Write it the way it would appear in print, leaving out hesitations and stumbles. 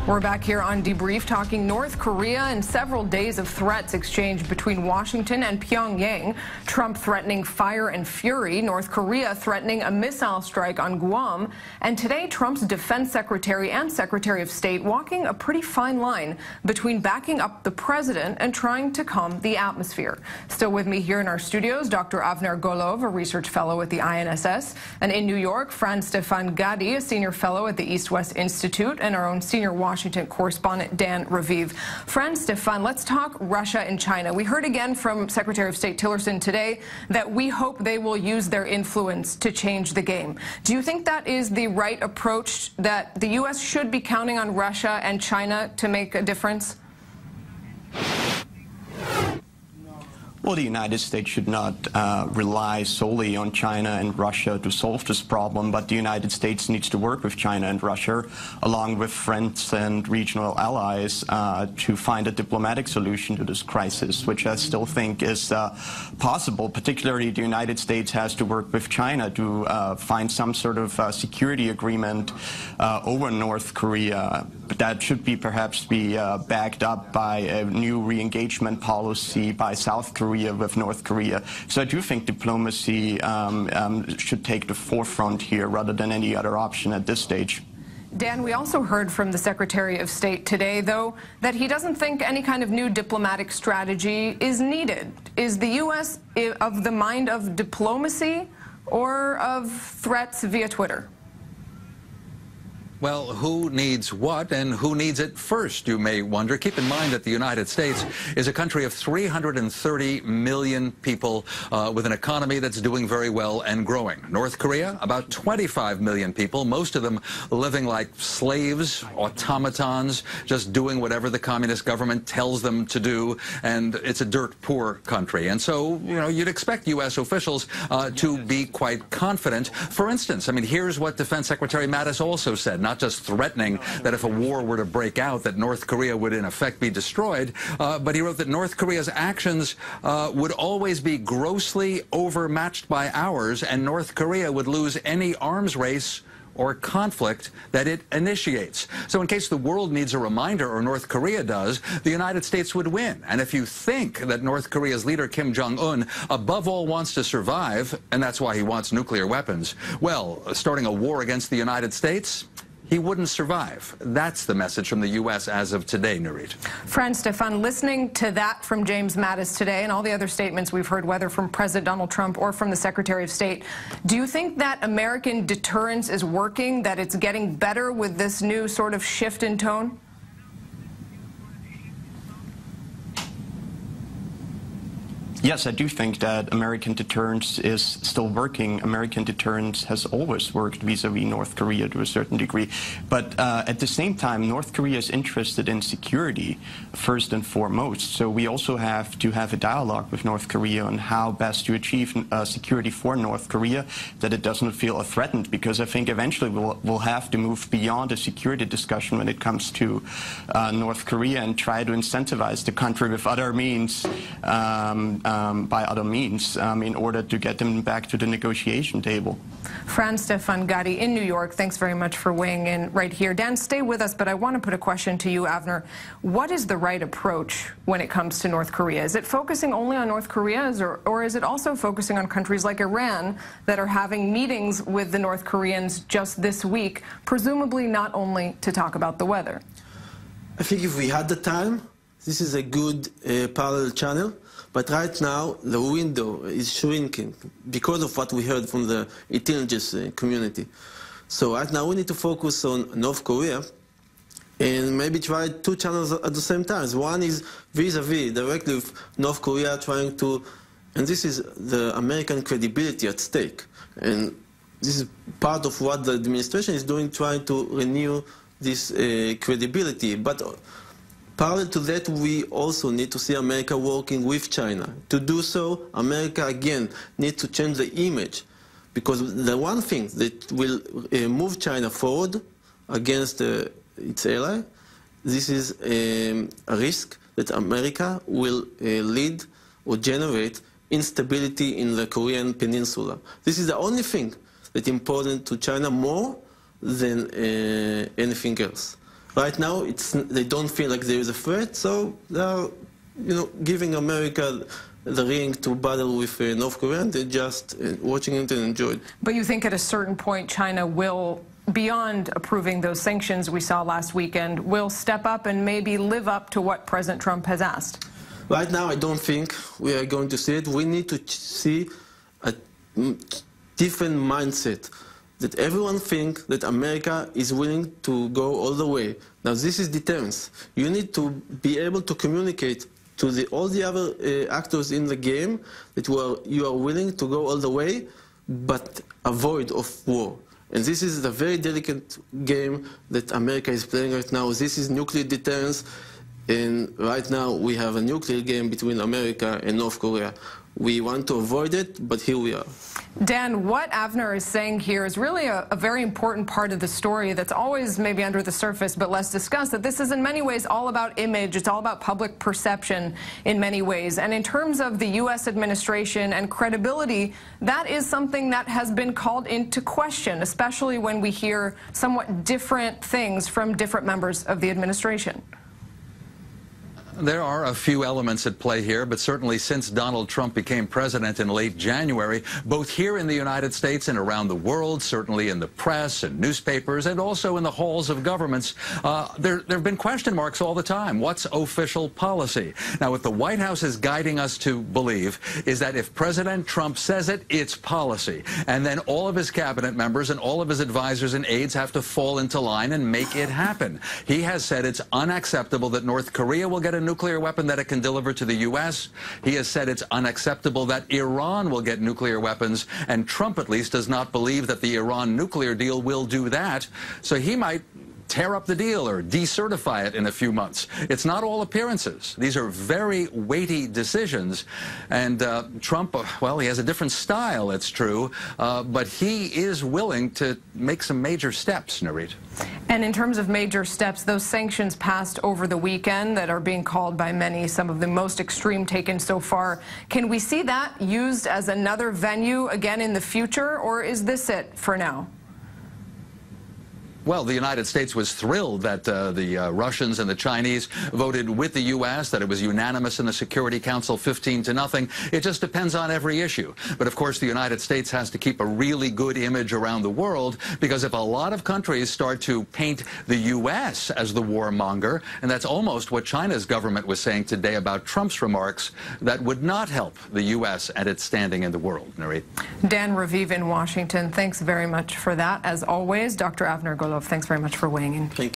We're back here on Debrief talking North Korea and several days of threats exchanged between Washington and Pyongyang. Trump threatening fire and fury, North Korea threatening a missile strike on Guam. And today, Trump's defense secretary and secretary of state walking a pretty fine line between backing up the president and trying to calm the atmosphere. Still with me here in our studios, Dr. Avner Golov, a research fellow at the INSS. And in New York, Franz-Stefan Gadi, a senior fellow at the East-West Institute, and our own senior Washington correspondent Dan Raviv. Franz-Stefan, let's talk Russia and China. We heard again from Secretary of State Tillerson today that we hope they will use their influence to change the game. Do you think that is the right approach, that the U.S. should be counting on Russia and China to make a difference? Well, the United States should not rely solely on China and Russia to solve this problem, but the United States needs to work with China and Russia, along with friends and regional allies, to find a diplomatic solution to this crisis, which I still think is possible. Particularly, the United States has to work with China to find some sort of security agreement over North Korea. But that should be perhaps be backed up by a new re-engagement policy by South Korea with North Korea. So I do think diplomacy should take the forefront here rather than any other option at this stage. Dan, we also heard from the Secretary of State today, though, that he doesn't think any kind of new diplomatic strategy is needed. Is the U.S. of the mind of diplomacy or of threats via Twitter? Well, who needs what and who needs it first, you may wonder. Keep in mind that the United States is a country of 330 million people with an economy that's doing very well and growing. North Korea, about 25 million people, most of them living like slaves, automatons, just doing whatever the communist government tells them to do, and it's a dirt poor country. And so, you know, you'd expect U.S. officials to be quite confident. For instance, I mean, here's what Defense Secretary Mattis also said, not just threatening that if a war were to break out, that North Korea would in effect be destroyed, but he wrote that North Korea's actions would always be grossly overmatched by ours, and North Korea would lose any arms race or conflict that it initiates. So in case the world needs a reminder, or North Korea does, the United States would win. And if you think that North Korea's leader, Kim Jong-un, above all wants to survive, and that's why he wants nuclear weapons, well, starting a war against the United States, he wouldn't survive. That's the message from the U.S. as of today, Nurit. Franz-Stefan, listening to that from James Mattis today and all the other statements we've heard, whether from President Donald Trump or from the Secretary of State, do you think that American deterrence is working, that it's getting better with this new sort of shift in tone? Yes, I do think that American deterrence is still working. American deterrence has always worked vis-a-vis North Korea to a certain degree. But at the same time, North Korea is interested in security first and foremost. So we also have to have a dialogue with North Korea on how best to achieve security for North Korea, that it doesn't feel threatened, because I think eventually we'll have to move beyond a security discussion when it comes to North Korea and try to incentivize the country with other means, by other means, in order to get them back to the negotiation table. Franz-Stefan Gadi in New York, thanks very much for weighing in right here. Dan, stay with us, but I want to put a question to you, Avner. What is the right approach when it comes to North Korea? Is it focusing only on North Korea, or is it also focusing on countries like Iran that are having meetings with the North Koreans just this week, presumably not only to talk about the weather? I think if we had the time, this is a good parallel channel. But right now, the window is shrinking because of what we heard from the intelligence community. So right now, we need to focus on North Korea and maybe try two channels at the same time. One is vis-a-vis, directly with North Korea, trying to, and this is the American credibility at stake. And this is part of what the administration is doing, trying to renew this credibility. But parallel to that, we also need to see America working with China. To do so, America, again, needs to change the image. Because the one thing that will move China forward against its ally, this is a risk that America will lead or generate instability in the Korean peninsula. This is the only thing that's important to China more than anything else. Right now, they don't feel like there is a threat, so they are, giving America the ring to battle with North Korea, and they're just watching it and enjoy it. But you think at a certain point China will, beyond approving those sanctions we saw last weekend, will step up and maybe live up to what President Trump has asked? Right now, I don't think we are going to see it. We need to see a different mindset, that everyone thinks that America is willing to go all the way. Now, this is deterrence. You need to be able to communicate to all the other actors in the game that you are willing to go all the way, but avoid of war. And this is a very delicate game that America is playing right now. This is nuclear deterrence, and right now we have a nuclear game between America and North Korea. We want to avoid it, but here we are. Dan, what Avner is saying here is really a very important part of the story that's always maybe under the surface but less discussed, that this is in many ways all about image. It's all about public perception in many ways. And in terms of the U.S. administration and credibility, that is something that has been called into question, especially when we hear somewhat different things from different members of the administration. There are a few elements at play here, but certainly since Donald Trump became president in late January, both here in the United States and around the world, certainly in the press and newspapers and also in the halls of governments, there have been question marks all the time. What's official policy? Now, what the White House is guiding us to believe is that if President Trump says it, it's policy. And then all of his cabinet members and all of his advisors and aides have to fall into line and make it happen. He has said it's unacceptable that North Korea will get a nuclear weapon that it can deliver to the U.S. He has said it's unacceptable that Iran will get nuclear weapons, and Trump at least does not believe that the Iran nuclear deal will do that. So he might tear up the deal or decertify it in a few months. It's not all appearances. These are very weighty decisions. And Trump, well, he has a different style, it's true, but he is willing to make some major steps, Narit. And in terms of major steps, those sanctions passed over the weekend that are being called by many some of the most extreme taken so far, can we see that used as another venue again in the future, or is this it for now? Well, the United States was thrilled that the Russians and the Chinese voted with the U.S., that it was unanimous in the Security Council 15-0. It just depends on every issue. But, of course, the United States has to keep a really good image around the world, because if a lot of countries start to paint the U.S. as the warmonger, and that's almost what China's government was saying today about Trump's remarks, that would not help the U.S. and its standing in the world. Narit. Dan Raviv in Washington, thanks very much for that. As always, Dr. Avner Golov, thanks very much for weighing in. Thank you.